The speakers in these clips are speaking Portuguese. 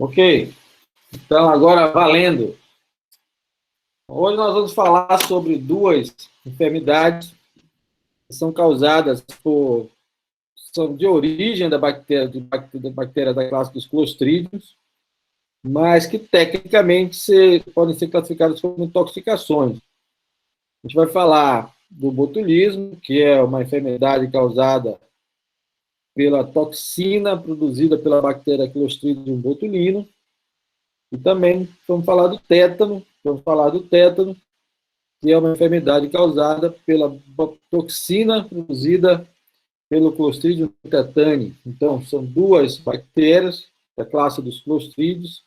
Ok, então agora valendo. Hoje nós vamos falar sobre duas enfermidades que são causadas são de origem da bactéria da classe dos clostridiums, mas que tecnicamente podem ser classificadas como intoxicações. A gente vai falar do botulismo, que é uma enfermidade causada pela toxina produzida pela bactéria Clostridium botulinum, e também vamos falar do tétano, que é uma enfermidade causada pela toxina produzida pelo Clostridium tetani. Então, são duas bactérias da classe dos clostrídeos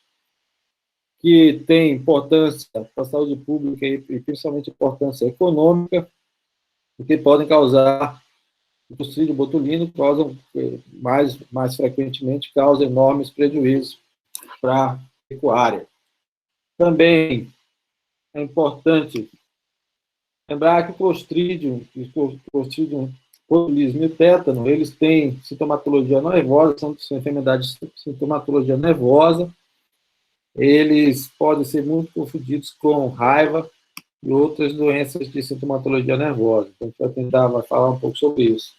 que têm importância para a saúde pública e principalmente importância econômica, e que podem causar, o Clostridium botulino mais frequentemente, causa enormes prejuízos para a pecuária. Também é importante lembrar que o Clostridium botulismo e o tétano, eles têm sintomatologia nervosa, são enfermidades de sintomatologia nervosa, eles podem ser muito confundidos com raiva e outras doenças de sintomatologia nervosa. Então, a gente vai falar um pouco sobre isso.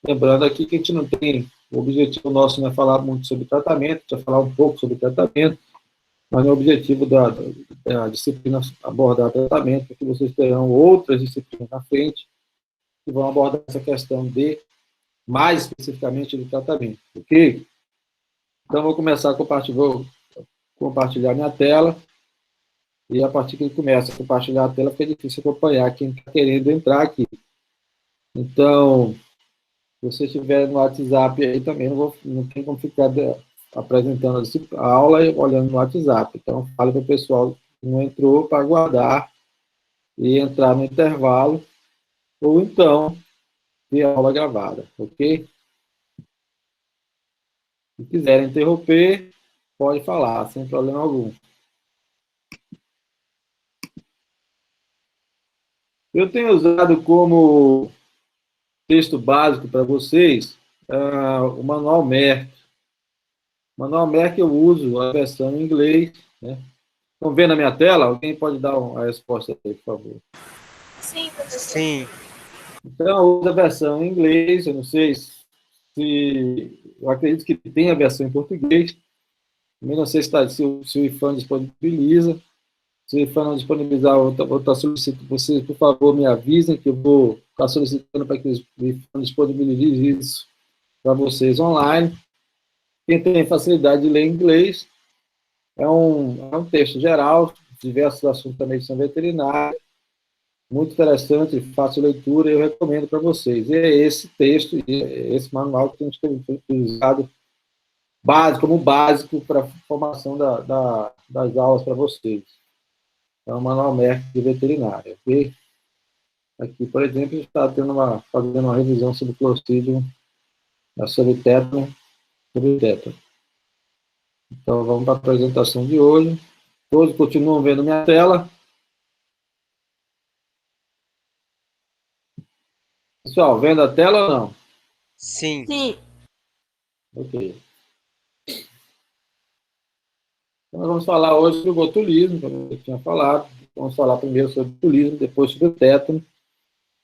Lembrando aqui que a gente não tem, o objetivo nosso não é falar muito sobre tratamento, a gente vai falar um pouco sobre tratamento, mas não é o objetivo da disciplina abordar tratamento, porque vocês terão outras disciplinas na frente que vão abordar essa questão mais especificamente do tratamento, ok? Então, vou começar vou compartilhar minha tela, e a partir que ele começa a compartilhar a tela, fica difícil acompanhar quem está querendo entrar aqui. Então, se você estiver no WhatsApp aí também, não tem como ficar apresentando a aula e olhando no WhatsApp. Então, fale para o pessoal que não entrou para aguardar e entrar no intervalo, ou então ver a aula gravada, ok? Se quiserem interromper, pode falar, sem problema algum. Eu tenho usado como texto básico para vocês o Manual Merck. O Manual Merck eu uso a versão em inglês, né? Estão vendo a minha tela? Alguém pode dar a resposta aí, por favor? Sim, professor. Sim. Então, eu uso a versão em inglês, eu não sei se... Eu acredito que tem a versão em português, também não sei se o IFAM disponibiliza. Se o IFAM não disponibilizar, eu estou solicitando, vocês, por favor, me avisem, que eu vou estar solicitando para que o IFAM disponibilize isso para vocês online. Quem tem facilidade de ler inglês, é um texto geral, diversos assuntos da medicina veterinária, muito interessante, fácil leitura, eu recomendo para vocês. E é esse texto, esse manual que a gente tem utilizado como básico para a formação das aulas para vocês. É o Manual Merck de Veterinária, ok? Aqui, por exemplo, a gente está fazendo uma revisão sobre o Clostridium, sobre tétano. Então, vamos para a apresentação de hoje. Todos continuam vendo minha tela. Pessoal, vendo a tela ou não? Sim. Sim. Ok. Então, nós vamos falar hoje sobre o botulismo, como eu tinha falado. Vamos falar primeiro sobre o botulismo, depois sobre o tétano.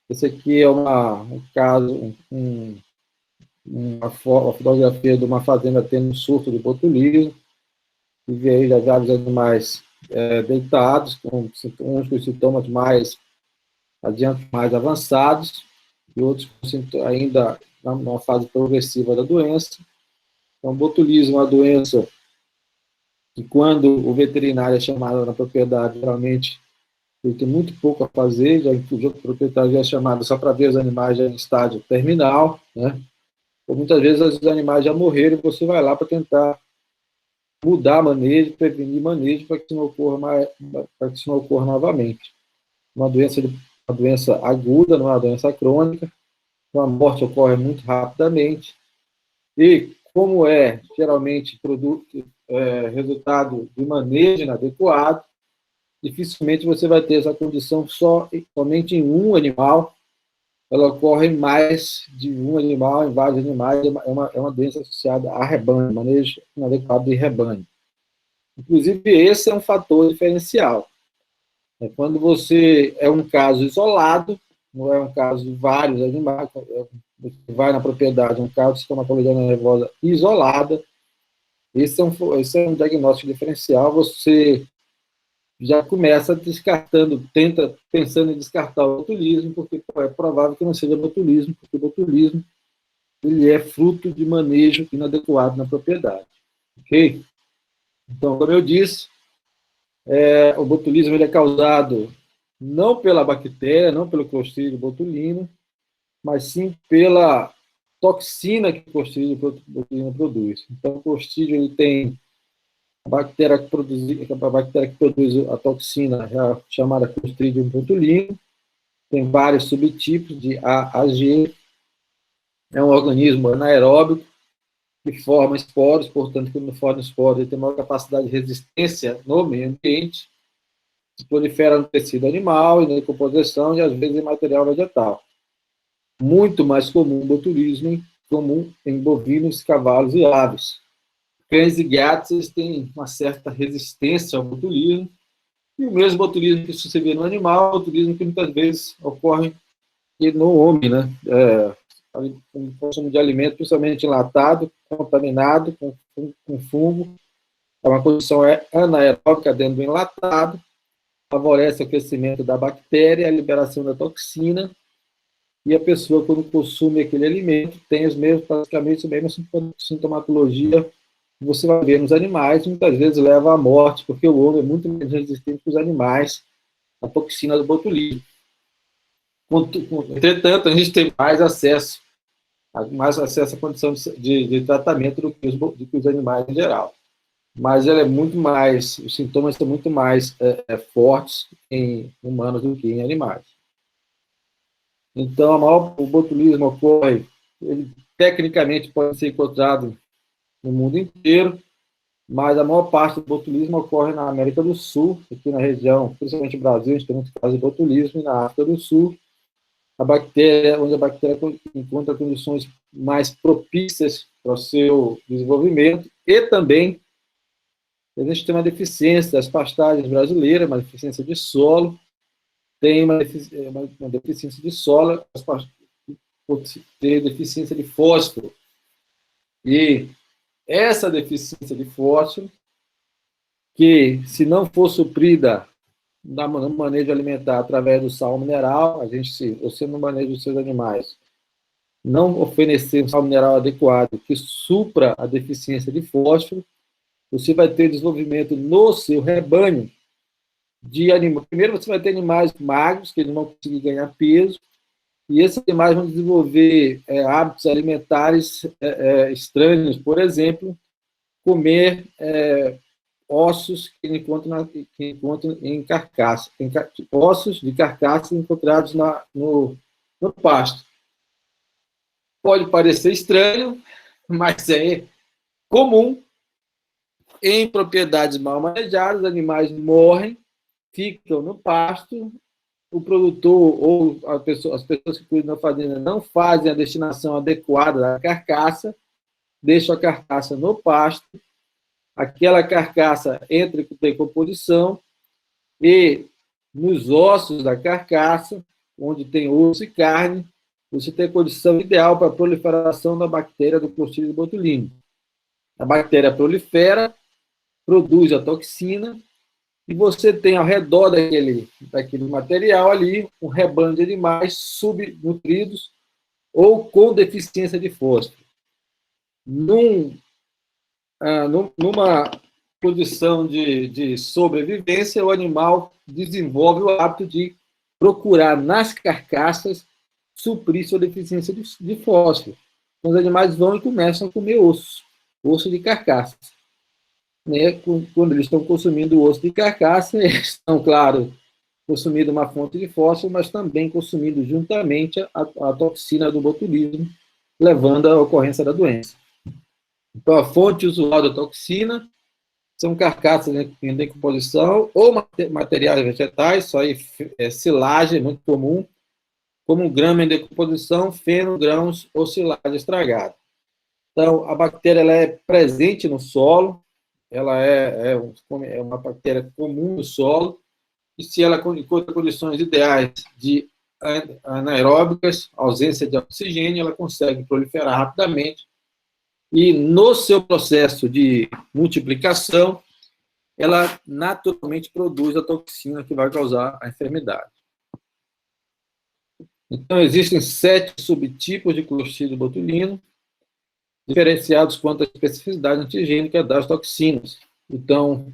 Esse aqui é um caso, uma fotografia de uma fazenda tendo um surto de botulismo. E vê aí já vários animais deitados, com uns com sintomas mais avançados, e outros ainda numa fase progressiva da doença. Então, botulismo é uma doença que, quando o veterinário é chamado na propriedade, geralmente ele tem muito pouco a fazer, o proprietário já é chamado só para ver os animais já em estágio terminal, né? Ou muitas vezes os animais já morreram e você vai lá para tentar mudar manejo, prevenir manejo para que isso não ocorra novamente. Uma doença aguda, não é uma doença crônica, então a morte ocorre muito rapidamente, e como é geralmente resultado de manejo inadequado, dificilmente você vai ter essa condição somente em um animal. Ela ocorre em mais de um animal, em vários animais, é uma doença associada a rebanho, manejo inadequado de rebanho. Inclusive, esse é um fator diferencial. É quando você é um caso isolado, não é um caso de vários animais, você vai na propriedade, um caso de sintomatologia nervosa isolada, esse é um diagnóstico diferencial, você já começa descartando, pensando em descartar o botulismo, porque é provável que não seja botulismo, porque o botulismo ele é fruto de manejo inadequado na propriedade. Ok? Então, como eu disse, o botulismo ele é causado não pela bactéria, não pelo Clostridium botulinum, mas sim pela toxina que o Clostridium botulinum produz. Então, o Clostridium ele tem a bactéria que produz a toxina, chamada Clostridium botulinum, tem vários subtipos de A a G, é um organismo anaeróbico que forma esporos, portanto, quando forma esporos, ele tem maior capacidade de resistência no meio ambiente, se prolifera no tecido animal e na decomposição e, às vezes, em material vegetal. Muito mais comum o botulismo comum em bovinos, cavalos e aves. Cães e gatos têm uma certa resistência ao botulismo, e o mesmo botulismo que se vê no animal, o botulismo que muitas vezes ocorre no homem, né? O consumo de alimento, principalmente enlatado, contaminado com fungo, é uma condição anaeróbica dentro do enlatado, favorece o crescimento da bactéria, a liberação da toxina, e a pessoa, quando consome aquele alimento, tem praticamente a mesma sintomatologia que você vai ver nos animais, e muitas vezes leva à morte, porque o homem é muito mais resistente que os animais à toxina do botulismo. Entretanto, a gente tem mais acesso à condição de tratamento do que os animais em geral. Mas ela é muito mais, os sintomas são muito mais fortes em humanos do que em animais. Então, o botulismo ocorre, ele tecnicamente pode ser encontrado no mundo inteiro, mas a maior parte do botulismo ocorre na América do Sul, aqui na região, principalmente no Brasil, a gente tem muitos casos de botulismo, e na África do Sul, onde a bactéria encontra condições mais propícias para o seu desenvolvimento, e também a gente tem uma deficiência das pastagens brasileiras, uma deficiência de solo, tem uma deficiência de solo, ter deficiência de fósforo. E essa deficiência de fósforo, que se não for suprida no manejo alimentar através do sal mineral, você no manejo dos seus animais, não oferecer um sal mineral adequado que supra a deficiência de fósforo, você vai ter desenvolvimento no seu rebanho de animais. Primeiro, você vai ter animais magros, que eles vão conseguir ganhar peso, e esses animais vão desenvolver hábitos alimentares estranhos, por exemplo, comer ossos que encontram em carcaça, ossos de carcaça encontrados no pasto. Pode parecer estranho, mas é comum. Em propriedades mal manejadas, os animais morrem, ficam no pasto, o produtor ou as pessoas que cuidam da fazenda não fazem a destinação adequada da carcaça, deixam a carcaça no pasto, aquela carcaça entra em decomposição e nos ossos da carcaça, onde tem osso e carne, você tem a condição ideal para a proliferação da bactéria do Clostridium botulinum. A bactéria prolifera, produz a toxina, e você tem ao redor daquele material ali um rebanho de animais subnutridos ou com deficiência de fósforo. Numa condição de sobrevivência, o animal desenvolve o hábito de procurar nas carcaças suprir sua deficiência de fósforo. Então, os animais vão e começam a comer osso de carcaça. Né? Quando eles estão consumindo o osso de carcaça, eles estão, claro, consumindo uma fonte de fósforo, mas também consumindo juntamente a toxina do botulismo, levando à ocorrência da doença. Então, a fonte usual da toxina são carcaças em decomposição ou materiais vegetais, isso aí silagem, muito comum, como grama em decomposição, feno, grãos ou silagem estragada. Então, a bactéria ela é presente no solo, ela é uma bactéria comum no solo, e se ela encontra condições ideais de anaeróbicas, ausência de oxigênio, ela consegue proliferar rapidamente, e no seu processo de multiplicação, ela naturalmente produz a toxina que vai causar a enfermidade. Então, existem 7 subtipos de Clostridium botulino, diferenciados quanto à especificidade antigênica das toxinas. Então,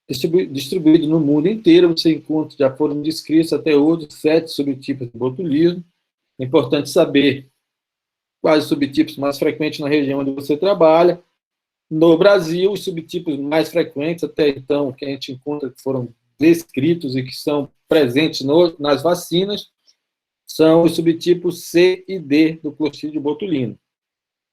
distribuído no mundo inteiro, você encontra, já foram descritos até hoje, 7 subtipos de botulismo. É importante saber quais os subtipos mais frequentes na região onde você trabalha. No Brasil, os subtipos mais frequentes, até então, que a gente encontra, que foram descritos e que são presentes nas vacinas, são os subtipos C e D do Clostridium botulino.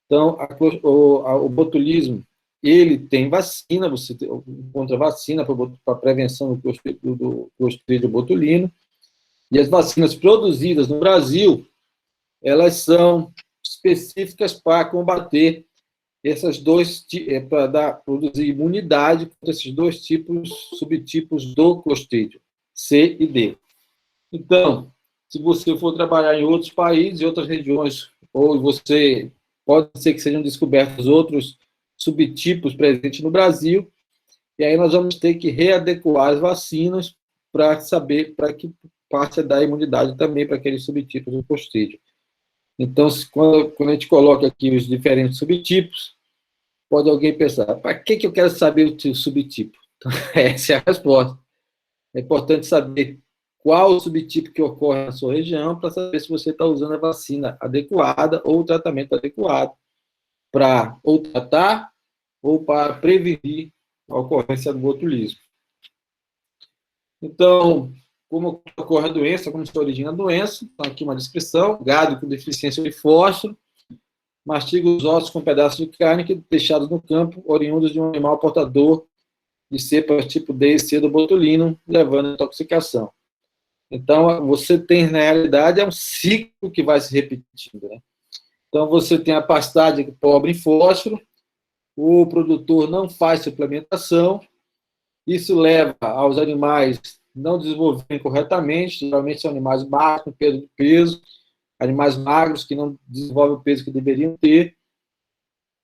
Então, o botulismo, ele tem vacina, você encontra vacina para a prevenção do Clostridium botulino, e as vacinas produzidas no Brasil, elas são específicas para combater para produzir imunidade contra esses 2 subtipos do Clostridium, C e D. Então, se você for trabalhar em outros países, em outras regiões, ou pode ser que sejam descobertos outros subtipos presentes no Brasil, e aí nós vamos ter que readequar as vacinas para que passe a dar imunidade também para aqueles subtipos do Clostridium. Então, quando a gente coloca aqui os diferentes subtipos, pode alguém pensar, para que eu quero saber o subtipo? Então, essa é a resposta. É importante saber qual o subtipo que ocorre na sua região, para saber se você está usando a vacina adequada ou o tratamento adequado para ou tratar ou para prevenir a ocorrência do botulismo. Então, como ocorre a doença, como se origina a doença, então aqui uma descrição: gado com deficiência de fósforo mastiga os ossos com pedaços de carne deixados no campo, oriundos de um animal portador de cepas tipo D e C do botulino, levando à intoxicação. Então, você tem, na realidade, é um ciclo que vai se repetindo, né? Então, você tem a pastagem pobre em fósforo, o produtor não faz suplementação, isso leva aos animais não desenvolverem corretamente, geralmente são animais baixos, com perda de peso, animais magros que não desenvolvem o peso que deveriam ter,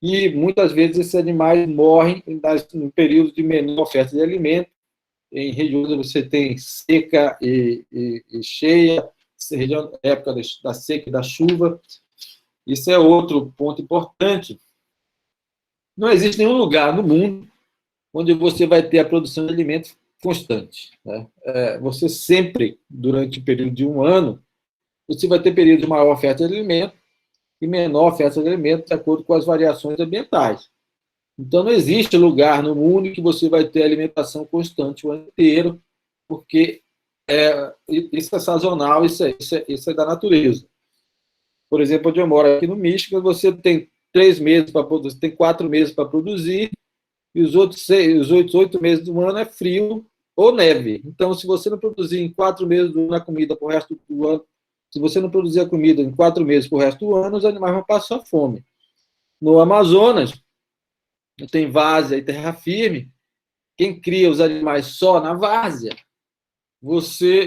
e muitas vezes esses animais morrem no período de menor oferta de alimento, em regiões onde você tem seca e cheia, época da seca e da chuva. Isso é outro ponto importante. Não existe nenhum lugar no mundo onde você vai ter a produção de alimentos constante, né? Você sempre, durante o período de um ano, você vai ter período de maior oferta de alimento e menor oferta de alimento, de acordo com as variações ambientais. Então, não existe lugar no mundo que você vai ter alimentação constante o ano inteiro, porque isso é sazonal, isso é da natureza. Por exemplo, onde eu moro aqui no Michigan, você tem 3 meses para produzir, tem 4 meses para produzir, e os outros 8 meses do ano é frio ou neve. Então, se você não produzir em 4 meses do ano a comida para o resto do ano, se você não produzir a comida em 4 meses para o resto do ano, os animais vão passar fome. No Amazonas, tem várzea e terra firme. Quem cria os animais só na várzea,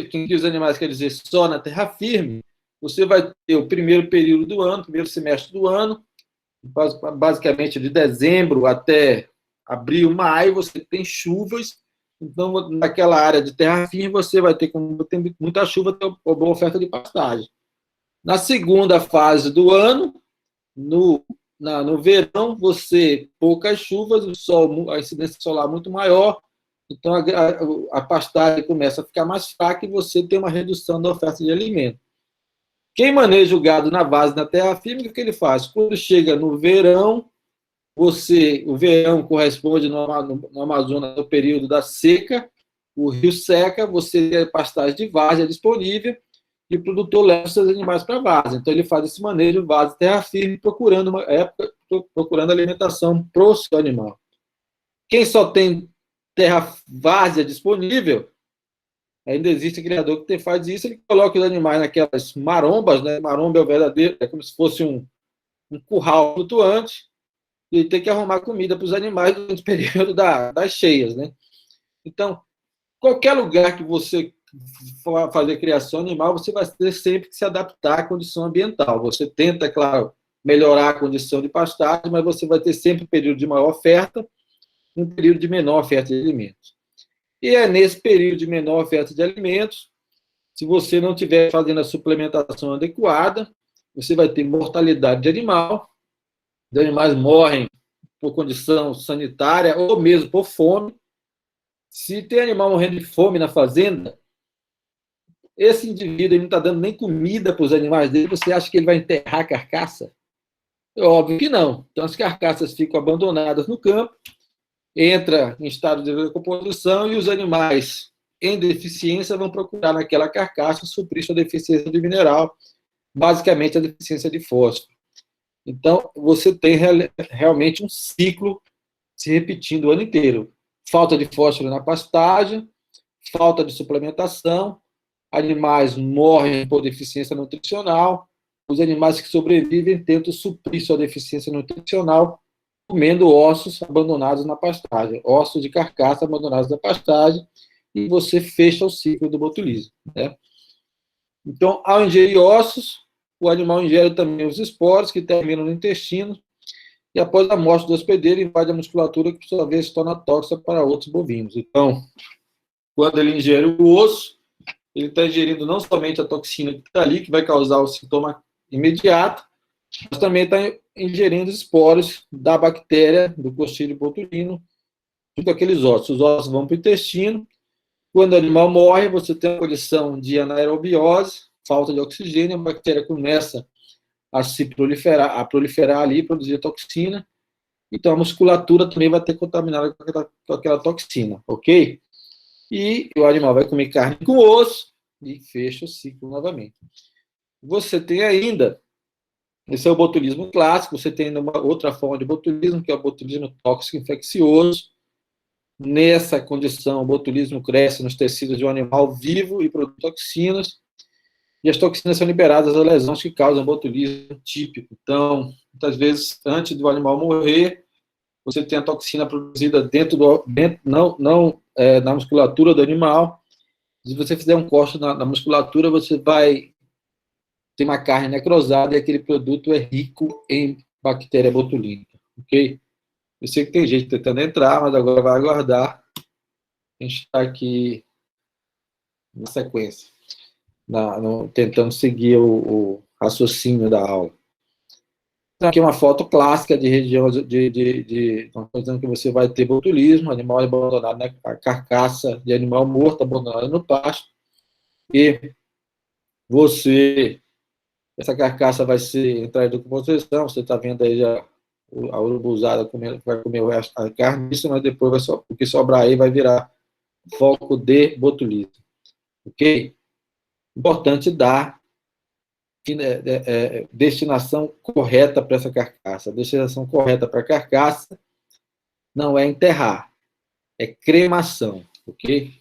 quem cria os animais, quer dizer, só na terra firme, você vai ter o primeiro período do ano, primeiro semestre do ano, basicamente de dezembro até abril, maio, você tem chuvas. Então, naquela área de terra firme, você vai ter, como tem muita chuva, ter uma boa oferta de pastagem. Na segunda fase do ano, no verão, poucas chuvas, a incidência solar muito maior, então a pastagem começa a ficar mais fraca e você tem uma redução da oferta de alimento. Quem maneja o gado na base da terra firme, o que ele faz? Quando chega no verão, o verão corresponde no Amazonas ao período da seca, o rio seca, você tem pastagem de várzea disponível, e o produtor leva seus animais para a várzea. Então, ele faz esse manejo várzea terra firme, procurando alimentação para o seu animal. Quem só tem terra várzea disponível, ainda existe criador que faz isso, ele coloca os animais naquelas marombas, né? Maromba é o verdadeiro, é como se fosse um curral flutuante, ele tem que arrumar comida para os animais durante o período das cheias, né? Então, qualquer lugar que você for fazer criação animal, você vai ter sempre que se adaptar à condição ambiental. Você tenta, claro, melhorar a condição de pastagem, mas você vai ter sempre um período de maior oferta e um período de menor oferta de alimentos. E é nesse período de menor oferta de alimentos, se você não estiver fazendo a suplementação adequada, você vai ter mortalidade de animal, os animais morrem por condição sanitária ou mesmo por fome. Se tem animal morrendo de fome na fazenda, esse indivíduo não está dando nem comida para os animais dele, você acha que ele vai enterrar a carcaça? É óbvio que não. Então, as carcaças ficam abandonadas no campo, entra em estado de decomposição e os animais em deficiência vão procurar naquela carcaça suprir sua deficiência de mineral, basicamente a deficiência de fósforo. Então, você tem realmente um ciclo se repetindo o ano inteiro. Falta de fósforo na pastagem, falta de suplementação, animais morrem por deficiência nutricional, os animais que sobrevivem tentam suprir sua deficiência nutricional comendo ossos abandonados na pastagem, ossos de carcaça abandonados na pastagem, e você fecha o ciclo do botulismo, né? Então, ao ingerir ossos, o animal ingere também os esporos que terminam no intestino, e após a morte do hospedeiro, invade a musculatura, que por sua vez se torna tóxica para outros bovinos. Então, quando ele ingere o osso, ele está ingerindo não somente a toxina que está ali, que vai causar o sintoma imediato, mas também está ingerindo esporos da bactéria do Clostridium botulinum, junto àqueles ossos. Os ossos vão para o intestino. Quando o animal morre, você tem uma condição de anaerobiose, falta de oxigênio, a bactéria começa a se proliferar ali, produzir toxina. Então, a musculatura também vai ter contaminada com aquela toxina, ok? E o animal vai comer carne com osso e fecha o ciclo novamente. Você tem ainda, esse é o botulismo clássico, você tem uma outra forma de botulismo, que é o botulismo tóxico infeccioso. Nessa condição, o botulismo cresce nos tecidos de um animal vivo e produz toxinas, e as toxinas são liberadas às lesões que causam botulismo típico. Então, muitas vezes, antes do animal morrer, você tem a toxina produzida na musculatura do animal. Se você fizer um corte na musculatura, você vai ter uma carne necrosada e aquele produto é rico em bactéria botulínica, ok? Eu sei que tem gente tentando entrar, mas agora vai aguardar. A gente está aqui na sequência, tentando seguir o raciocínio da aula. Então, aqui é uma foto clássica de região dizendo que você vai ter botulismo, animal abandonado na carcaça de animal morto abandonado no pasto, e essa carcaça vai entrar em decomposição, você está vendo aí já a urubuzada vai comer o resto da carne, mas depois o que sobrar aí vai virar foco de botulismo, ok? Importante dar destinação correta para essa carcaça. A destinação correta para a carcaça não é enterrar, é cremação, ok?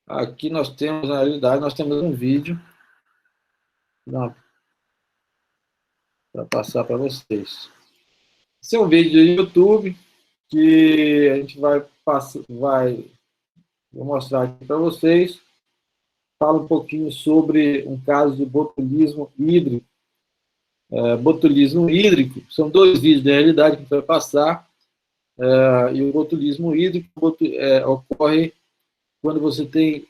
Aqui nós temos, na realidade, nós temos um vídeo para passar para vocês. Esse é um vídeo do YouTube que a gente vou mostrar aqui para vocês. Fala um pouquinho sobre um caso de botulismo hídrico. Botulismo hídrico, são dois vídeos da realidade que a gente vai passar, e o botulismo hídrico ocorre quando você tem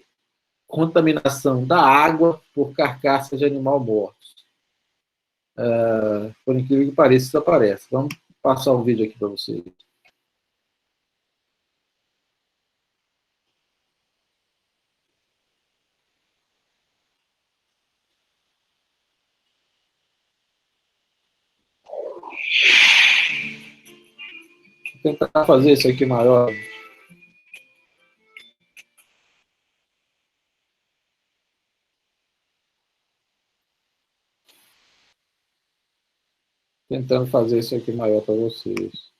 contaminação da água por carcaças de animal mortos. Por incrível que pareça, isso aparece. Vamos passar um vídeo aqui para vocês. Vou tentar fazer isso aqui maior. Tentando fazer isso aqui maior para vocês.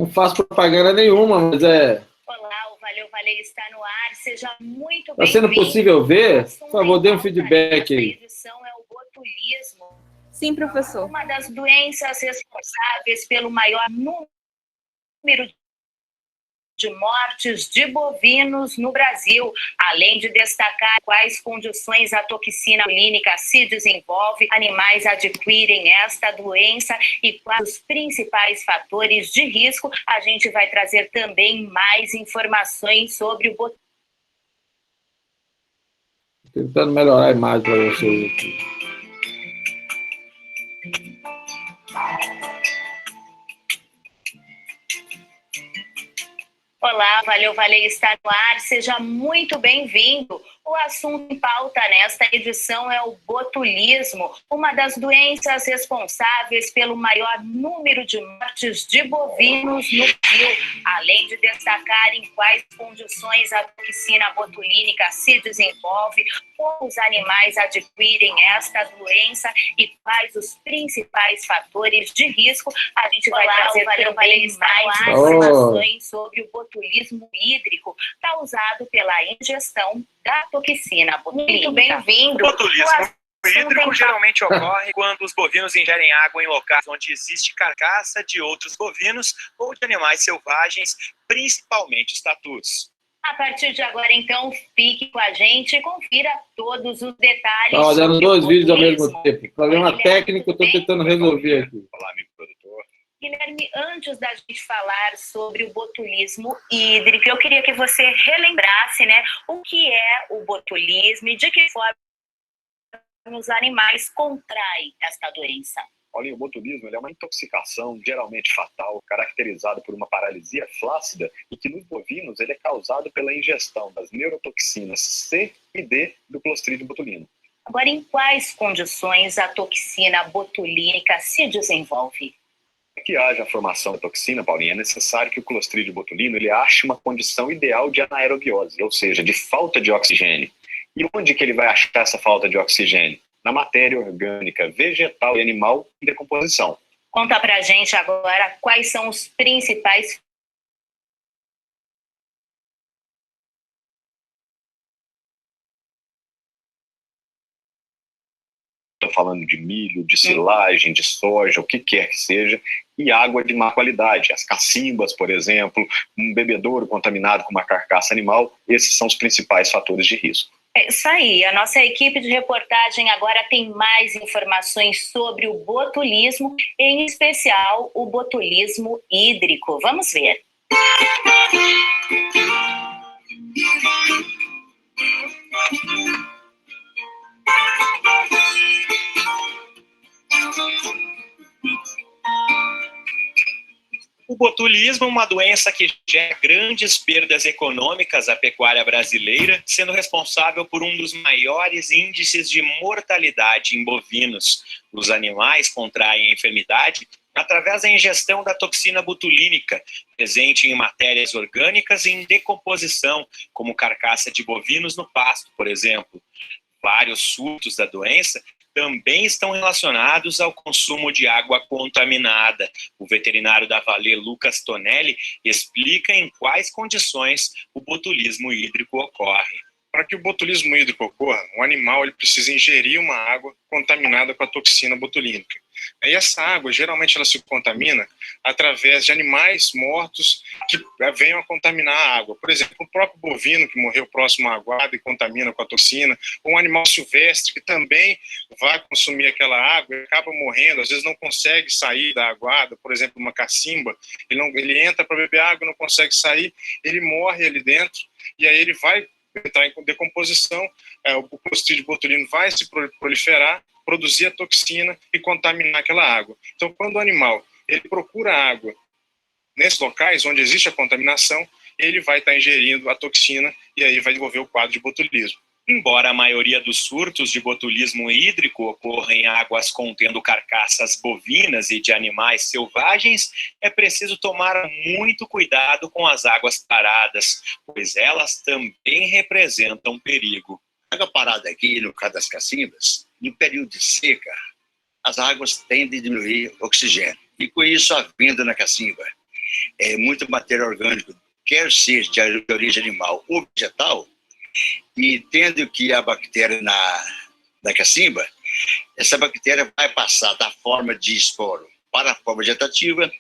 Não faço propaganda nenhuma, mas Olá, o Valeu Valer está no ar. Seja muito bem-vindo. Está sendo possível ver? Por favor, dê um feedback aí. Essa edição é o botulismo. Sim, professor. Uma das doenças responsáveis pelo maior número de mortes de bovinos no Brasil, além de destacar quais condições a toxina botulínica se desenvolve, animais adquirem esta doença e quais os principais fatores de risco. A gente vai trazer também mais informações sobre o botulismo. Tentando melhorar a imagem para vocês aqui. Olá, Valeu Valer está no ar, seja muito bem-vindo. O assunto em pauta nesta edição é o botulismo, uma das doenças responsáveis pelo maior número de mortes de bovinos no Brasil, além de destacar em quais condições a toxina botulínica se desenvolve, como os animais adquirem esta doença e quais os principais fatores de risco. A gente vai trazer também mais informações sobre o botulismo hídrico causado pela ingestão da toxina botulínica. Muito bem-vindo. O botulismo hídrico geralmente ocorre quando os bovinos ingerem água em locais onde existe carcaça de outros bovinos ou de animais selvagens, principalmente os tatus. A partir de agora, então, fique com a gente e confira todos os detalhes. Está olhando dois vídeos ao mesmo tempo. Problema técnico, eu estou tentando resolver aqui. Olá, amigo produtor. Guilherme, antes da gente falar sobre o botulismo hídrico, eu queria que você relembrasse, né, o que é o botulismo e de que forma os animais contraem esta doença. Olha, o botulismo é uma intoxicação geralmente fatal, caracterizada por uma paralisia flácida e que nos bovinos ele é causado pela ingestão das neurotoxinas C e D do Clostridium botulino. Agora, em quais condições a toxina botulínica se desenvolve? Para que haja a formação da toxina, Paulinha, é necessário que o Clostridium botulino ele ache uma condição ideal de anaerobiose, ou seja, de falta de oxigênio. E onde que ele vai achar essa falta de oxigênio? Na matéria orgânica, vegetal e animal em decomposição. Conta pra gente agora quais são os principais Estou falando de milho, de silagem, de soja, o que quer que seja, e água de má qualidade. As cacimbas, por exemplo, um bebedouro contaminado com uma carcaça animal, esses são os principais fatores de risco. É isso aí, a nossa equipe de reportagem agora tem mais informações sobre o botulismo, em especial o botulismo hídrico. Vamos ver. O botulismo é uma doença que gera grandes perdas econômicas à pecuária brasileira, sendo responsável por um dos maiores índices de mortalidade em bovinos. Os animais contraem a enfermidade através da ingestão da toxina botulínica, presente em matérias orgânicas em decomposição, como carcaça de bovinos no pasto, por exemplo. Vários surtos da doença também estão relacionados ao consumo de água contaminada. O veterinário da Valer, Lucas Tonelli, explica em quais condições o botulismo hídrico ocorre. Para que o botulismo hídrico ocorra, o animal ele precisa ingerir uma água contaminada com a toxina botulínica. E essa água, geralmente, ela se contamina através de animais mortos que venham a contaminar a água. Por exemplo, o próprio bovino que morreu próximo à aguada e contamina com a toxina, ou um animal silvestre que também vai consumir aquela água e acaba morrendo, às vezes não consegue sair da aguada, por exemplo, uma cacimba, ele entra para beber água, não consegue sair, ele morre ali dentro, e aí ele vai entrar em decomposição, o Clostridium botulino vai se proliferar, produzir a toxina e contaminar aquela água. Então, quando o animal ele procura água nesses locais onde existe a contaminação, ele vai estar ingerindo a toxina e aí vai desenvolver o quadro de botulismo. Embora a maioria dos surtos de botulismo hídrico ocorra em águas contendo carcaças bovinas e de animais selvagens, é preciso tomar muito cuidado com as águas paradas, pois elas também representam perigo. A água parada aqui, no caso das cacimbas, no período de seca, as águas tendem a diminuir o oxigênio. E com isso, a vinda na cacimba muita matéria orgânica, quer seja de origem animal ou vegetal, e tendo que a bactéria da cacimba, essa bactéria vai passar da forma de esporo para a forma vegetativa,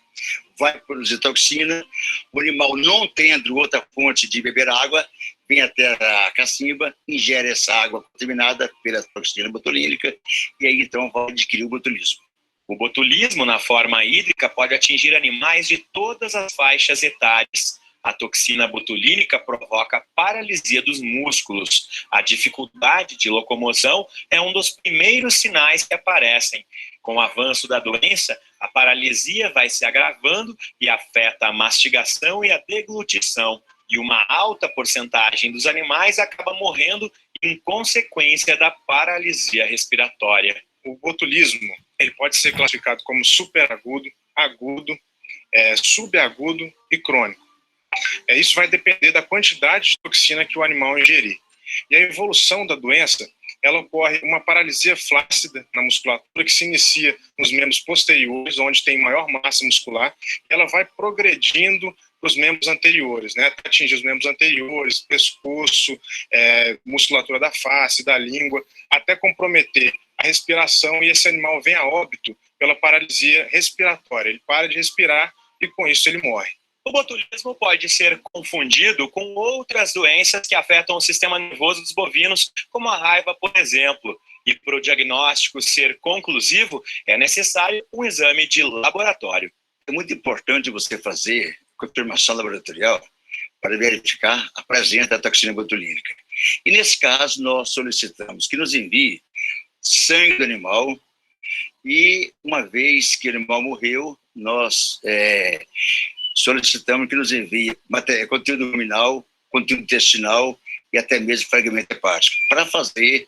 vai produzir toxina, o animal não tendo outra fonte de beber água, vem até a cacimba, ingere essa água contaminada pela toxina botulínica, e aí então vai adquirir o botulismo. O botulismo na forma hídrica pode atingir animais de todas as faixas etárias. A toxina botulínica provoca paralisia dos músculos. A dificuldade de locomoção é um dos primeiros sinais que aparecem. Com o avanço da doença, a paralisia vai se agravando e afeta a mastigação e a deglutição. E uma alta porcentagem dos animais acaba morrendo em consequência da paralisia respiratória. O botulismo ele pode ser classificado como superagudo, agudo, subagudo e crônico. Isso vai depender da quantidade de toxina que o animal ingerir. E a evolução da doença, ela ocorre uma paralisia flácida na musculatura que se inicia nos membros posteriores, onde tem maior massa muscular, e ela vai progredindo para os membros anteriores, né? Até atingir os membros anteriores, pescoço, musculatura da face, da língua, até comprometer a respiração, e esse animal vem a óbito pela paralisia respiratória. Ele para de respirar e com isso ele morre. O botulismo pode ser confundido com outras doenças que afetam o sistema nervoso dos bovinos, como a raiva, por exemplo. E para o diagnóstico ser conclusivo, é necessário um exame de laboratório. É muito importante você fazer confirmação laboratorial para verificar a presença da toxina botulínica. E nesse caso, nós solicitamos que nos envie sangue do animal, e uma vez que o animal morreu, nós solicitamos que nos envie conteúdo luminal, conteúdo intestinal e até mesmo fragmento hepático, para fazer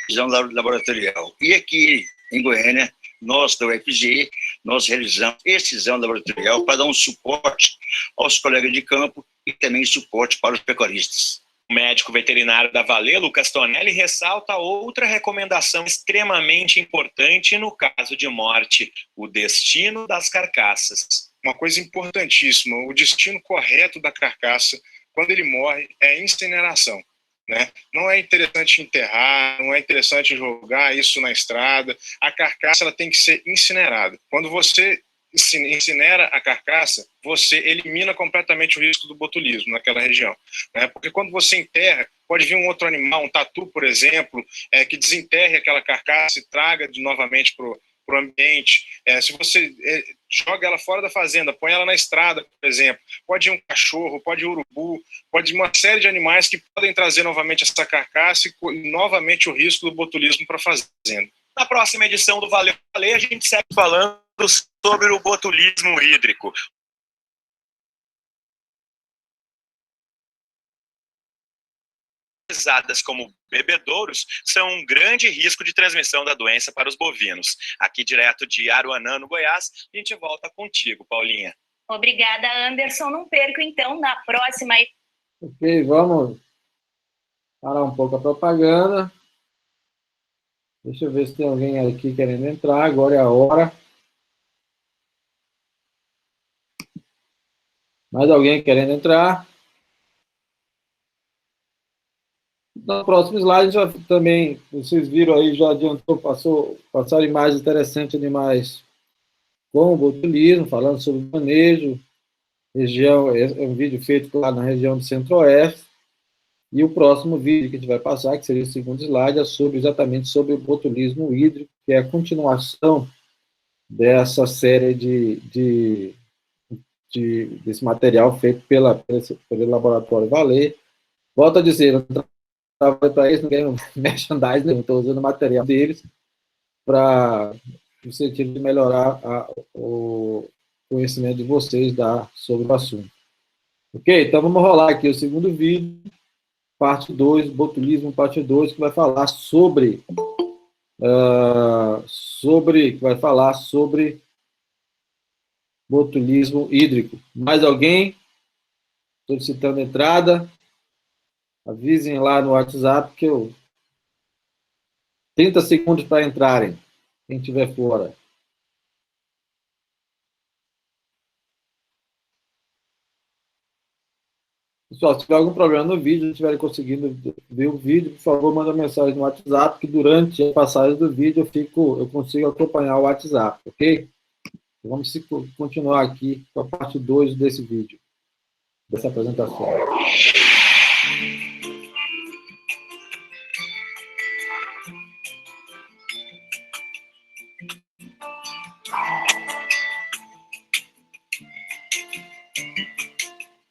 revisão laboratorial. E aqui em Goiânia, nós da UFG, nós realizamos esse exame laboratorial para dar um suporte aos colegas de campo e também suporte para os pecuaristas. O médico veterinário da Vale, Lucas Tonelli, ressalta outra recomendação extremamente importante no caso de morte: o destino das carcaças. Uma coisa importantíssima, o destino correto da carcaça, quando ele morre, é a incineração, né? Não é interessante enterrar, não é interessante jogar isso na estrada. A carcaça ela tem que ser incinerada. Quando você incinera a carcaça, você elimina completamente o risco do botulismo naquela região, né? Porque quando você enterra, pode vir um outro animal, um tatu, por exemplo, que desenterre aquela carcaça e traga novamente para o ambiente. Se você joga ela fora da fazenda, põe ela na estrada, por exemplo, pode ir um cachorro, pode ir um urubu, pode ir uma série de animais que podem trazer novamente essa carcaça e novamente o risco do botulismo para a fazenda. Na próxima edição do Valeu Valer, a gente segue falando sobre o botulismo hídrico. Utilizadas como bebedouros são um grande risco de transmissão da doença para os bovinos. Aqui direto de Aruanã, no Goiás, a gente volta contigo, Paulinha. Obrigada, Anderson. Não perco, então, na próxima. Ok, vamos parar um pouco a propaganda. Deixa eu ver se tem alguém aqui querendo entrar. Agora é a hora. Mais alguém querendo entrar? No próximo slide, já também, vocês viram aí, já adiantou, passaram imagens interessantes de animais com botulismo, falando sobre o manejo, região, é um vídeo feito lá na região do Centro-Oeste, e o próximo vídeo que a gente vai passar, que seria o segundo slide, é exatamente sobre o botulismo hídrico, que é a continuação dessa série desse material feito pelo Laboratório Vale. Volto a dizer, eu trabalho para eles, não ganho merchandising, não estou usando o material deles para no sentido de melhorar o conhecimento de vocês sobre o assunto. Ok? Então vamos rolar aqui o segundo vídeo, parte 2, botulismo, parte 2, que vai falar sobre botulismo hídrico. Mais alguém solicitando entrada? Avisem lá no WhatsApp que 30 segundos para entrarem, quem estiver fora. Pessoal, se tiver algum problema no vídeo, não estiverem conseguindo ver o vídeo, por favor, manda mensagem no WhatsApp, que durante a passagem do vídeo eu consigo acompanhar o WhatsApp, ok? Vamos continuar aqui com a parte 2 desse vídeo, dessa apresentação.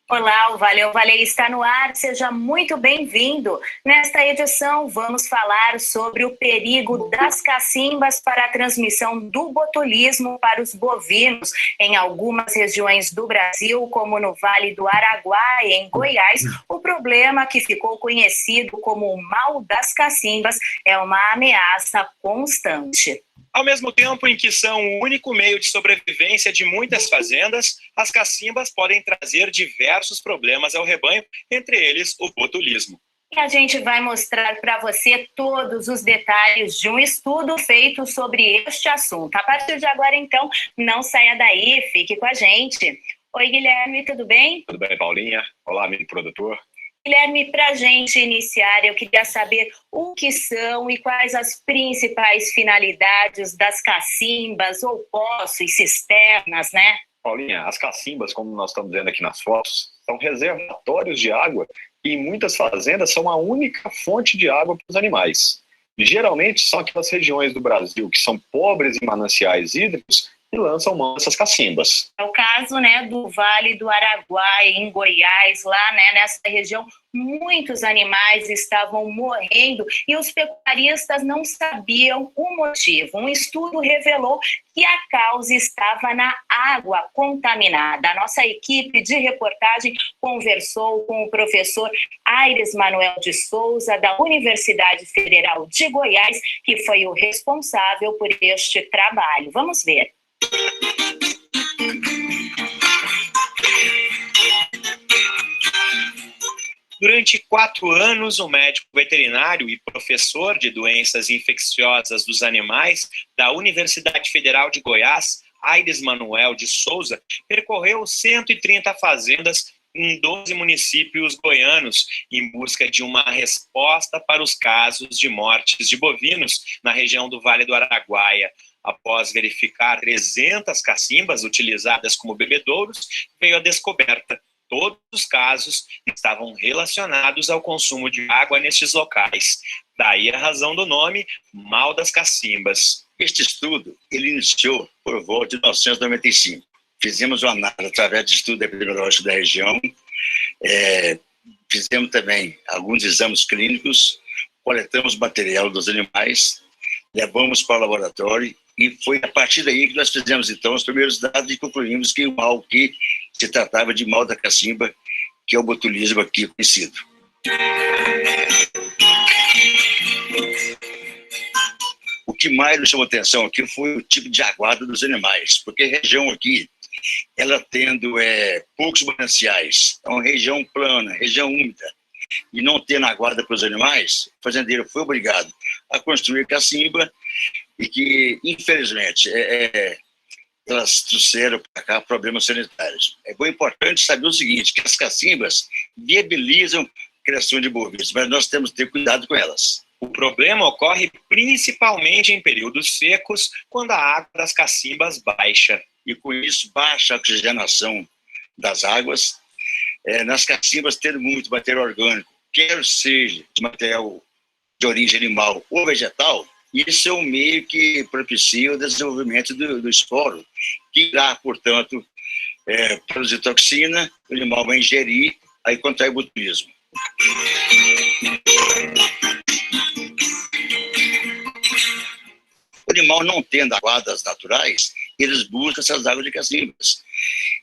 Olá, o Valeu Valer está no ar, seja muito bem-vindo. Nesta edição, vamos falar sobre o perigo das cacimbas para a transmissão do botulismo para os bovinos em algumas regiões do Brasil, como no Vale do Araguaia, em Goiás. O problema, que ficou conhecido como o mal das cacimbas, é uma ameaça constante. Ao mesmo tempo em que são o único meio de sobrevivência de muitas fazendas, as cacimbas podem trazer diversos problemas ao rebanho, entre eles o botulismo. E a gente vai mostrar para você todos os detalhes de um estudo feito sobre este assunto. A partir de agora, então, não saia daí, fique com a gente. Oi, Guilherme, tudo bem? Tudo bem, Paulinha? Olá, amigo produtor. Guilherme, para a gente iniciar, eu queria saber o que são e quais as principais finalidades das cacimbas ou poços, cisternas, né? Paulinha, as cacimbas, como nós estamos vendo aqui nas fotos, são reservatórios de água e em muitas fazendas são a única fonte de água para os animais. Geralmente são aquelas regiões do Brasil que são pobres em mananciais hídricos e lançam mão dessas cacimbas. É o caso, né, do Vale do Araguaia, em Goiás, lá, né, nessa região, muitos animais estavam morrendo e os pecuaristas não sabiam o motivo. Um estudo revelou que a causa estava na água contaminada. A nossa equipe de reportagem conversou com o professor Aires Manuel de Souza, da Universidade Federal de Goiás, que foi o responsável por este trabalho. Vamos ver. Durante 4 anos, o médico veterinário e professor de doenças infecciosas dos animais da Universidade Federal de Goiás, Aires Manuel de Souza, percorreu 130 fazendas em 12 municípios goianos em busca de uma resposta para os casos de mortes de bovinos na região do Vale do Araguaia. Após verificar 300 cacimbas utilizadas como bebedouros, veio a descoberta. Todos os casos estavam relacionados ao consumo de água nestes locais. Daí a razão do nome, mal das cacimbas. Este estudo, ele iniciou por volta de 1995. Fizemos uma análise através de estudo epidemiológico da região, fizemos também alguns exames clínicos, coletamos material dos animais, levamos para o laboratório e foi a partir daí que nós fizemos, então, os primeiros dados e concluímos que o mal que se tratava de mal da cacimba, que é o botulismo aqui conhecido. O que mais nos chamou atenção aqui foi o tipo de aguada dos animais, porque a região aqui, ela tendo poucos mananciais, é uma região plana, região úmida, e não tendo aguada para os animais, o fazendeiro foi obrigado a construir cacimba e que, infelizmente, elas trouxeram para cá problemas sanitários. É bem importante saber o seguinte, que as cacimbas viabilizam a criação de bovinos, mas nós temos que ter cuidado com elas. O problema ocorre principalmente em períodos secos, quando a água das cacimbas baixa. E com isso baixa a oxigenação das águas. Nas cacimbas tendo muito material orgânico, quer seja de material de origem animal ou vegetal, isso é um meio que propicia o desenvolvimento do esporo, que irá, portanto, produzir toxina, o animal vai ingerir, aí contrai o botulismo. O animal não tendo aguadas naturais, eles buscam essas águas de cacimbas.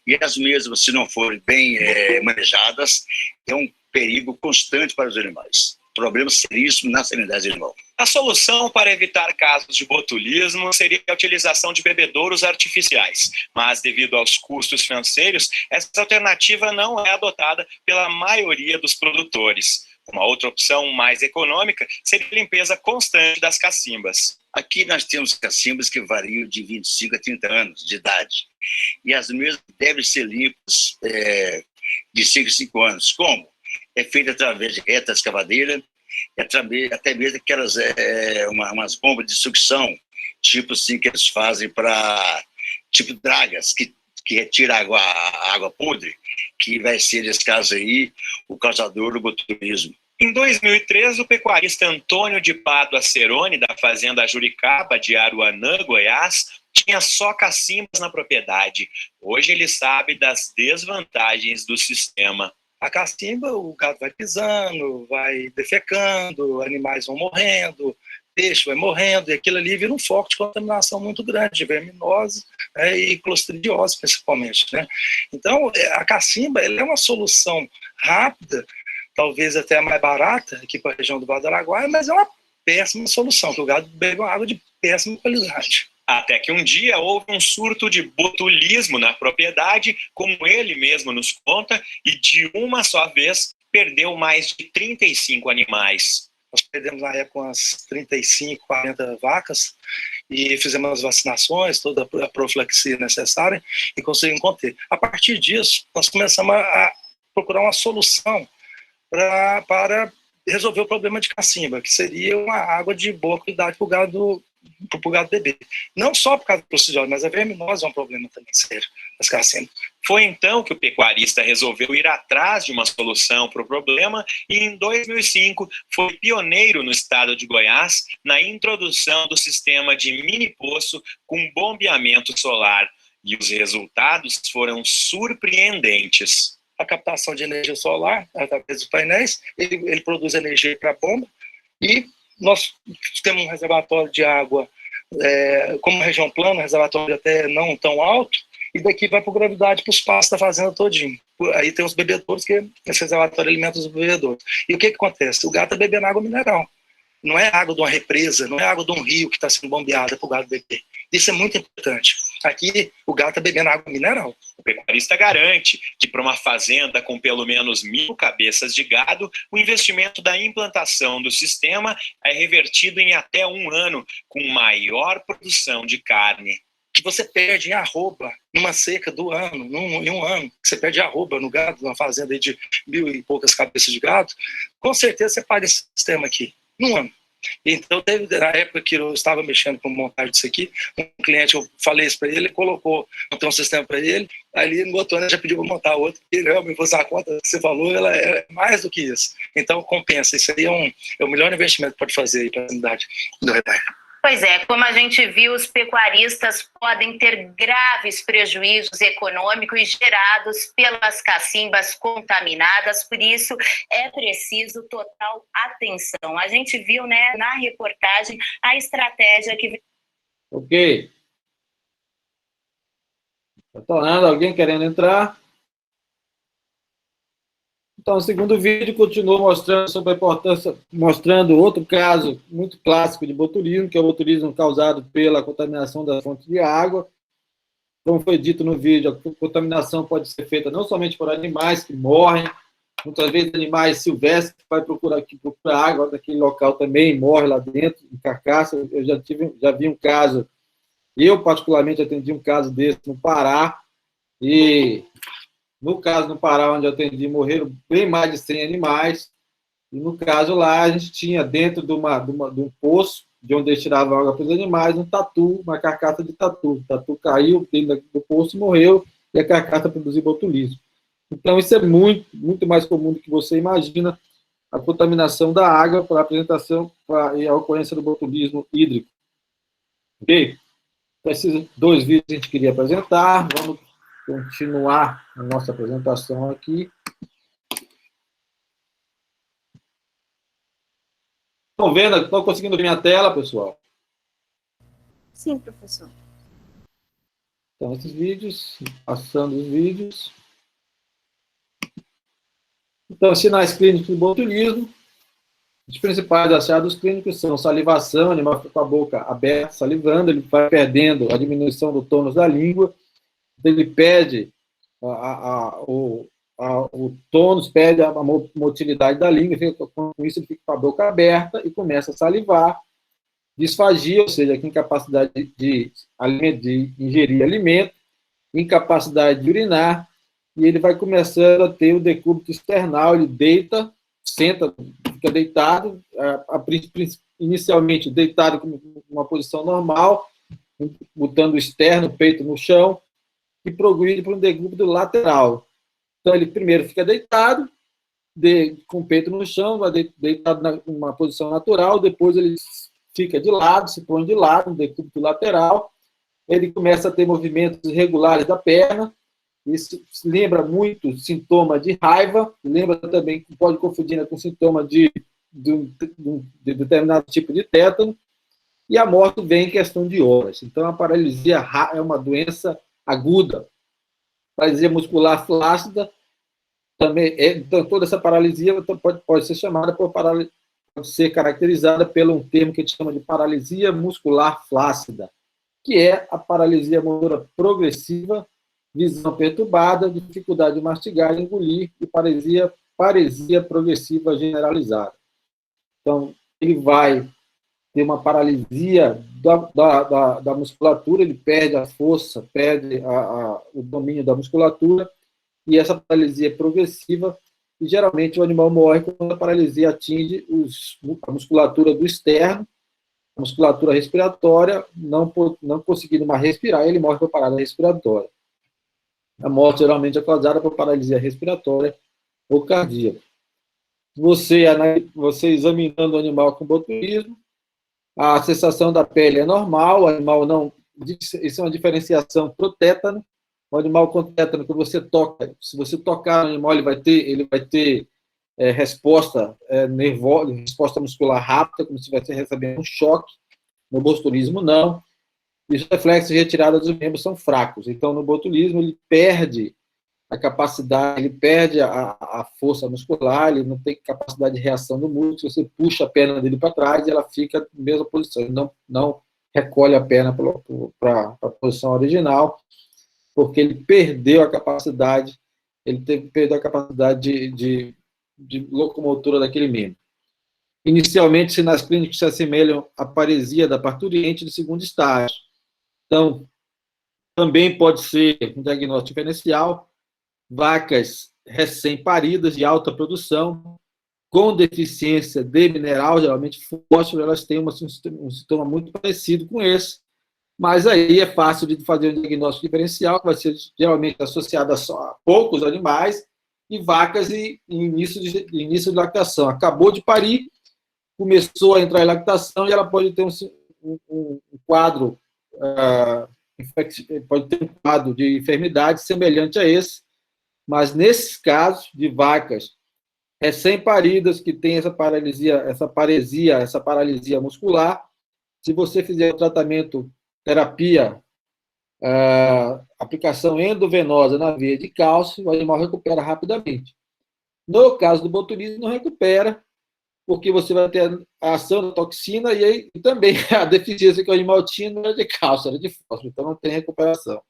E as mesmas, se não forem bem manejadas, é um perigo constante para os animais. Problema seríssimo na sanidade animal. A solução para evitar casos de botulismo seria a utilização de bebedouros artificiais, mas devido aos custos financeiros, essa alternativa não é adotada pela maioria dos produtores. Uma outra opção mais econômica seria a limpeza constante das cacimbas. Aqui nós temos cacimbas que variam de 25 a 30 anos de idade. E as mesmas devem ser limpas de 5 em 5 anos. Como? É feito através de reta escavadeira, até mesmo aquelas umas bombas de sucção, tipo assim, que eles fazem para, tipo dragas, que retira a água podre, que vai ser, nesse caso aí, o causador do botulismo. Em 2003, o pecuarista Antônio de Pádua Ceroni, da fazenda Juricaba, de Aruanã, Goiás, tinha só cacimbas na propriedade. Hoje ele sabe das desvantagens do sistema. A cacimba, o gado vai pisando, vai defecando, animais vão morrendo, peixe vai morrendo, e aquilo ali vira um foco de contaminação muito grande, de verminose, né, e clostridiose, principalmente, né? Então, a cacimba, ela é uma solução rápida, talvez até mais barata, aqui para a região do Vale do Araguaia, mas é uma péssima solução, que o gado bebe uma água de péssima qualidade. Até que um dia houve um surto de botulismo na propriedade, como ele mesmo nos conta, e de uma só vez perdeu mais de 35 animais. Nós perdemos na época umas 35, 40 vacas e fizemos as vacinações, toda a profilaxia necessária e conseguimos conter. A partir disso, nós começamos a procurar uma solução para resolver o problema de cacimba, que seria uma água de boa qualidade para o gado beber. Não só por causa do procedimento, mas a verminose é um problema também sério das cacimbas. Foi então que o pecuarista resolveu ir atrás de uma solução para o problema e em 2005 foi pioneiro no estado de Goiás na introdução do sistema de mini-poço com bombeamento solar. E os resultados foram surpreendentes. A captação de energia solar, através dos painéis, ele produz energia para a bomba e nós temos um reservatório de água, como região plana, reservatório até não tão alto, e daqui vai por gravidade para os pastos da fazenda todinho. Aí tem os bebedouros, que esse reservatório alimenta os bebedouros. E o que acontece? O gado está bebendo água mineral. Não é água de uma represa, não é água de um rio que está sendo bombeada para o gado beber. Isso é muito importante. Aqui, o gado está bebendo água mineral. O pecuarista garante que para uma fazenda com pelo menos 1.000 cabeças de gado, o investimento da implantação do sistema é revertido em até 1 ano, com maior produção de carne. Que você perde em arroba numa seca do ano, em um ano, que você perde arroba no gado, numa fazenda aí de 1.000 e poucas cabeças de gado, com certeza você paga esse sistema aqui, num ano. Então, na época que eu estava mexendo com montagem disso aqui, um cliente, eu falei isso para ele, montei um sistema para ele, ali no outro ano já pediu para montar outro, e realmente fosse a conta que você falou, ela é mais do que isso. Então, compensa, isso aí é o melhor investimento que pode fazer para a unidade do rebanho. Pois é, como a gente viu, os pecuaristas podem ter graves prejuízos econômicos gerados pelas cacimbas contaminadas, por isso é preciso total atenção. A gente viu, né, na reportagem a estratégia que... Ok. Retornando, alguém querendo entrar? Então, o segundo vídeo continua mostrando sobre a importância, mostrando outro caso muito clássico de botulismo, que é o botulismo causado pela contaminação da fonte de água. Como foi dito no vídeo, a contaminação pode ser feita não somente por animais que morrem, muitas vezes animais silvestres que vai procurar água daquele local também, morre lá dentro, em carcaça. Eu já vi um caso, eu particularmente atendi um caso desse no Pará, e no caso no Pará, onde eu atendi, morreram bem mais de 100 animais, e no caso lá, a gente tinha dentro de um poço, de onde eles tiravam água para os animais, um tatu, uma carcaça de tatu. O tatu caiu dentro do poço e morreu, e a carcaça produziu botulismo. Então, isso é muito, muito mais comum do que você imagina, a contaminação da água para a apresentação e a ocorrência do botulismo hídrico. Ok? Esses 2 vídeos que a gente queria apresentar, vamos continuar a nossa apresentação aqui. Estão vendo? Estão conseguindo ver minha tela, pessoal? Sim, professor. Então, esses vídeos, passando os vídeos. Então, sinais clínicos do botulismo. Os principais achados clínicos são salivação, o animal fica com a boca aberta, salivando, ele vai perdendo a diminuição do tônus da língua, ele perde o tônus, perde a motilidade da língua, com isso ele fica com a boca aberta e começa a salivar. Disfagia, ou seja, incapacidade de ingerir alimento, incapacidade de urinar, e ele vai começando a ter o decúbito external, ele deita, senta, fica deitado, inicialmente deitado com uma posição normal, botando o externo, o peito no chão, e progride para um decúbito lateral. Então, ele primeiro fica deitado, com o peito no chão, deitado numa posição natural, depois ele fica de lado, se põe de lado, um decúbito lateral, ele começa a ter movimentos irregulares da perna, isso lembra muito sintoma de raiva, lembra também, pode confundir com sintoma de determinado tipo de tétano, e a morte vem em questão de horas. Então, a paralisia é uma doença aguda. Paralisia muscular flácida, também, então, toda essa paralisia pode ser chamada pode ser caracterizada pelo um termo que a gente chama de paralisia muscular flácida, que é a paralisia motora progressiva, visão perturbada, dificuldade de mastigar e engolir, e paresia progressiva generalizada. Então, ele vai ter uma paralisia da musculatura, ele perde a força, perde o domínio da musculatura, e essa paralisia é progressiva, e geralmente o animal morre quando a paralisia atinge a musculatura do externo, a musculatura respiratória, não conseguindo mais respirar, ele morre por parada respiratória. A morte geralmente é causada por paralisia respiratória ou cardíaca. Você examinando o animal com botulismo, a sensação da pele é normal, o animal não... Isso é uma diferenciação pro tétano. O animal com tétano, quando você toca, se você tocar no animal, ele vai ter resposta nervosa, resposta muscular rápida, como se estivesse recebendo um choque. No botulismo, não. E os reflexos de retirada dos membros são fracos. Então, no botulismo, ele perde a capacidade, ele perde a força muscular, ele não tem capacidade de reação do músculo, você puxa a perna dele para trás e ela fica na mesma posição, ele não recolhe a perna para a posição original, porque ele perdeu a capacidade, perdeu a capacidade de locomotora daquele membro. Inicialmente, sinais clínicos se assemelham à paresia da parturiente de segundo estágio. Então, também pode ser um diagnóstico diferencial, vacas recém-paridas de alta produção, com deficiência de mineral, geralmente fósforo, elas têm um sintoma muito parecido com esse, mas aí é fácil de fazer um diagnóstico diferencial, que vai ser geralmente associado a poucos animais, e vacas em início de lactação. Acabou de parir, começou a entrar em lactação, e ela pode ter um quadro, pode ter um quadro de enfermidade semelhante a esse, mas nesses casos de vacas recém-paridas que têm essa paralisia muscular, se você fizer o tratamento, terapia, aplicação endovenosa na veia de cálcio, o animal recupera rapidamente. No caso do botulismo, não recupera, porque você vai ter a ação da toxina e também a deficiência que o animal tinha não era de cálcio, era de fósforo, então não tem recuperação.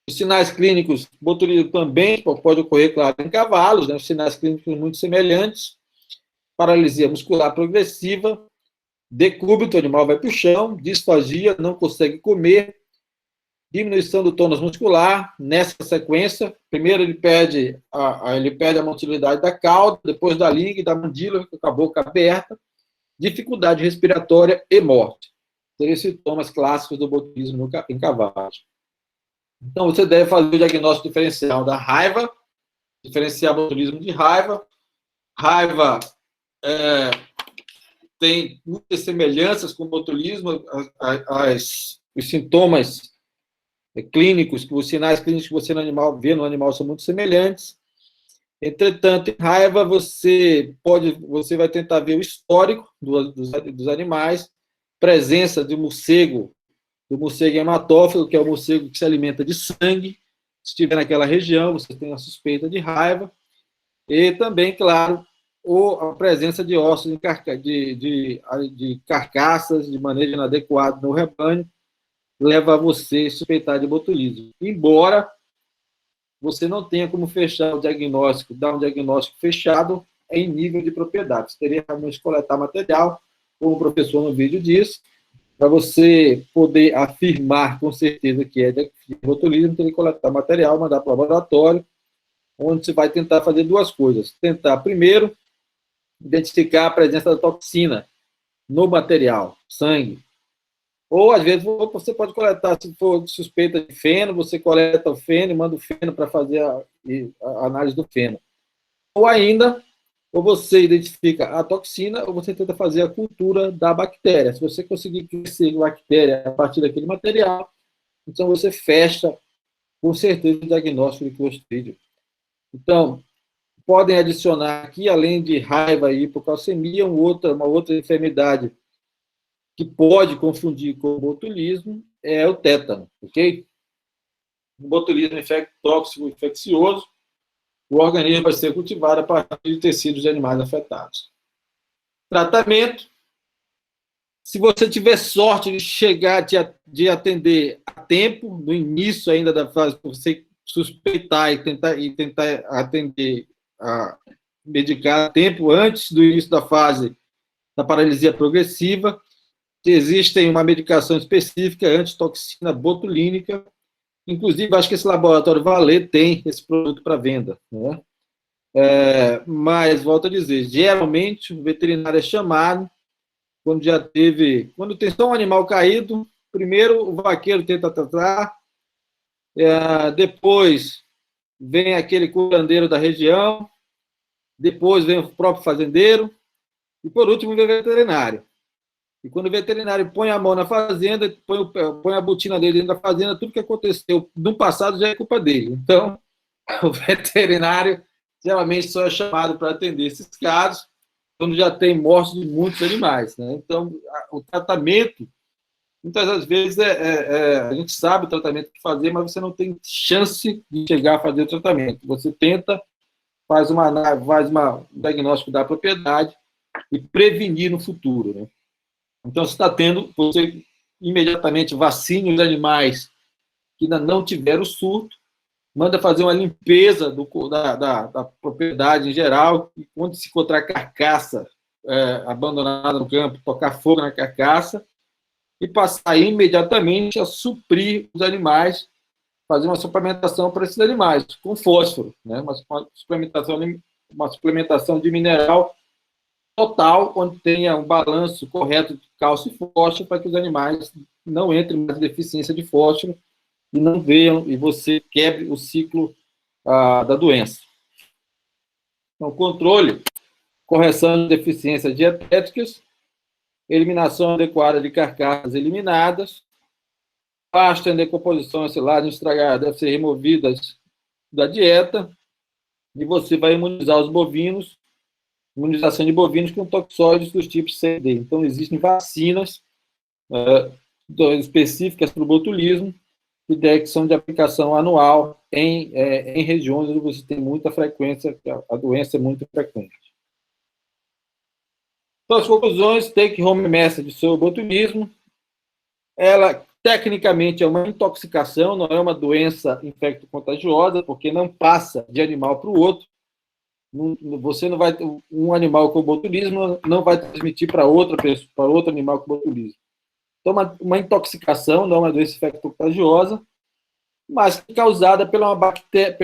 Os sinais clínicos, botulismo também pode ocorrer, claro, em cavalos, né? Os sinais clínicos muito semelhantes, paralisia muscular progressiva, decúbito, o animal vai para o chão, disfagia, não consegue comer, diminuição do tônus muscular, nessa sequência, primeiro ele perde a motilidade da cauda, depois da língua e da mandíbula, com a boca aberta, dificuldade respiratória e morte. Seriam sintomas clássicos do botulismo em cavalos. Então, você deve fazer o diagnóstico diferencial da raiva, diferenciar botulismo de raiva. Raiva tem muitas semelhanças com o botulismo, os sintomas clínicos, os sinais clínicos que você vê no animal são muito semelhantes. Entretanto, em raiva, você vai tentar ver o histórico dos animais, presença do morcego hematófago, que é o morcego que se alimenta de sangue. Se estiver naquela região, você tem a suspeita de raiva. E também, claro, a presença de ossos de carcaças de manejo inadequado no rebanho leva a você a suspeitar de botulismo. Embora você não tenha como fechar o diagnóstico, dar um diagnóstico fechado em nível de propriedade. Você teria realmente que coletar material, como o professor no vídeo disse, para você poder afirmar com certeza que é de botulismo, tem que coletar material, mandar para o laboratório, onde você vai tentar fazer duas coisas. Tentar, primeiro, identificar a presença da toxina no material, sangue. Ou, às vezes, você pode coletar, se for suspeita de feno, você coleta o feno e manda o feno para fazer a análise do feno. Ou ainda, ou você identifica a toxina, ou você tenta fazer a cultura da bactéria. Se você conseguir crescer a bactéria a partir daquele material, então você fecha, com certeza, o diagnóstico de Clostridium. Então, podem adicionar aqui, além de raiva e hipocalcemia, uma outra enfermidade que pode confundir com o botulismo é o tétano, ok? O botulismo é tóxico infeccioso, o organismo vai ser cultivado a partir de tecidos de animais afetados. Tratamento: se você tiver sorte de chegar, de atender a tempo, no início ainda da fase, você suspeitar e tentar atender, medicar a tempo, antes do início da fase da paralisia progressiva, existem uma medicação específica, antitoxina botulínica. Inclusive, acho que esse laboratório Valer tem esse produto para venda, né? Mas, volto a dizer, geralmente o veterinário é chamado quando tem só um animal caído. Primeiro o vaqueiro tenta tratar, depois vem aquele curandeiro da região, depois vem o próprio fazendeiro, e por último vem o veterinário. E quando o veterinário põe a mão na fazenda, põe a botina dele dentro da fazenda, tudo que aconteceu no passado já é culpa dele. Então, o veterinário geralmente só é chamado para atender esses casos quando já tem morte de muitos animais, né? Então, o tratamento, muitas das vezes, a gente sabe o tratamento que fazer, mas você não tem chance de chegar a fazer o tratamento. Você tenta, faz um diagnóstico da propriedade e prevenir no futuro, né? Então, você imediatamente vacina os animais que ainda não tiveram surto, manda fazer uma limpeza da propriedade em geral, e quando se encontrar carcaça abandonada no campo, tocar fogo na carcaça, e passar imediatamente a suprir os animais, fazer uma suplementação para esses animais, com fósforo, né? Uma suplementação de mineral total, onde tenha um balanço correto de cálcio e fósforo, para que os animais não entrem mais em deficiência de fósforo e não venham, e você quebre o ciclo da doença. Então, controle, correção de deficiências dietéticas, eliminação adequada de carcaças eliminadas, pasta em decomposição, silagem estragada devem ser removidas da dieta, e você vai imunizar os bovinos, imunização de bovinos com toxóides dos tipos C e D. Então, existem vacinas específicas para o botulismo, que são de aplicação anual em regiões onde você tem muita frequência, a doença é muito frequente. Então, as conclusões: take home message sobre o botulismo. Ela, tecnicamente, é uma intoxicação, não é uma doença infecto-contagiosa, porque não passa de animal para o outro. Você não vai, um animal com botulismo não vai transmitir para outra pessoa, para outro animal com botulismo. Então, uma intoxicação, não é uma doença infecto-contagiosa, mas que é causada pela bactéria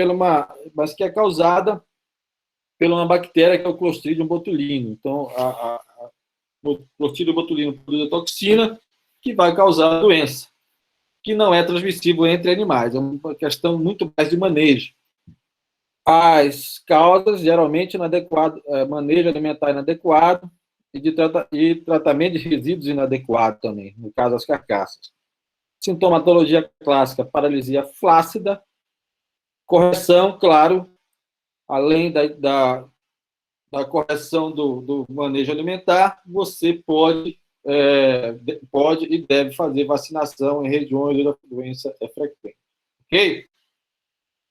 que é o Clostridium botulinum. Então, o Clostridium botulinum produz a toxina que vai causar a doença, que não é transmissível entre animais. É uma questão muito mais de manejo. As causas, geralmente, manejo alimentar inadequado e tratamento de resíduos inadequado também, no caso das carcaças. Sintomatologia clássica: paralisia flácida, correção, claro, além da correção do manejo alimentar, você pode e deve fazer vacinação em regiões onde a doença é frequente. Ok?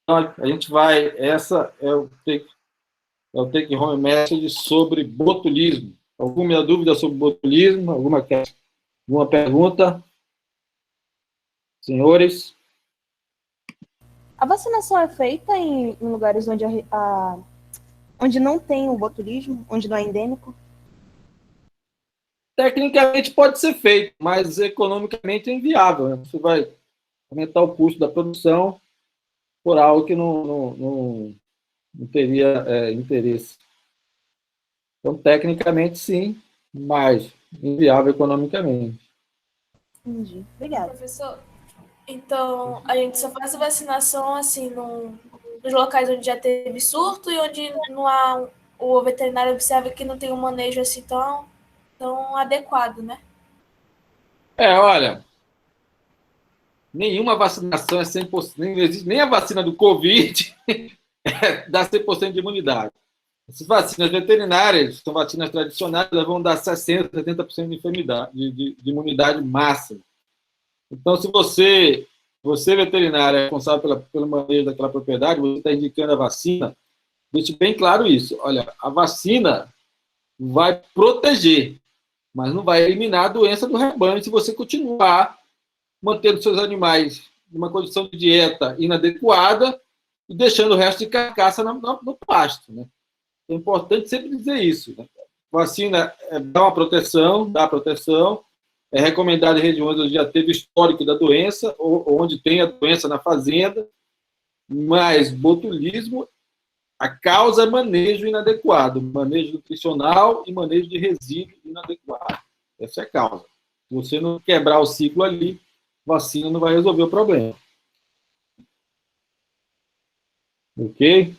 Então, a gente vai... Essa é o take home message sobre botulismo. Alguma dúvida sobre botulismo? Alguma pergunta? Senhores? A vacinação é feita em lugares onde não tem o botulismo, onde não é endêmico? Tecnicamente pode ser feito, mas economicamente é inviável. Né? Você vai aumentar o custo da produção por algo que não teria interesse. Então, tecnicamente, sim, mas inviável economicamente. Entendi. Obrigada. Professor, então a gente só faz a vacinação assim nos locais onde já teve surto e onde não há, o veterinário observa que não tem um manejo assim tão adequado, né? Olha, nenhuma vacinação é 100%, nem existe, nem a vacina do Covid dá 100% de imunidade. Essas vacinas veterinárias são vacinas tradicionais, elas vão dar 60%, 70% de imunidade máxima. Então, se você veterinário, é responsável pelo manejo daquela propriedade, você está indicando a vacina, deixe bem claro isso. Olha, a vacina vai proteger, mas não vai eliminar a doença do rebanho se você continuar mantendo seus animais numa condição de dieta inadequada e deixando o resto de carcaça no pasto, né? É importante sempre dizer isso. Né? Vacina dá proteção, é recomendado em regiões onde já teve histórico da doença, ou onde tem a doença na fazenda, mas botulismo, a causa é manejo inadequado, manejo nutricional e manejo de resíduo inadequado. Essa é a causa. Se você não quebrar o ciclo ali, vacina não vai resolver o problema. Ok?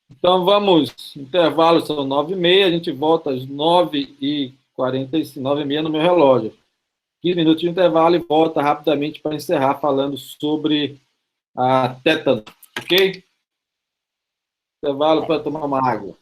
Então, vamos, intervalo são 9h30, a gente volta às 9h45, 9h30 no meu relógio. 15 minutos de intervalo e volta rapidamente para encerrar falando sobre a tétano, ok? Intervalo para tomar uma água.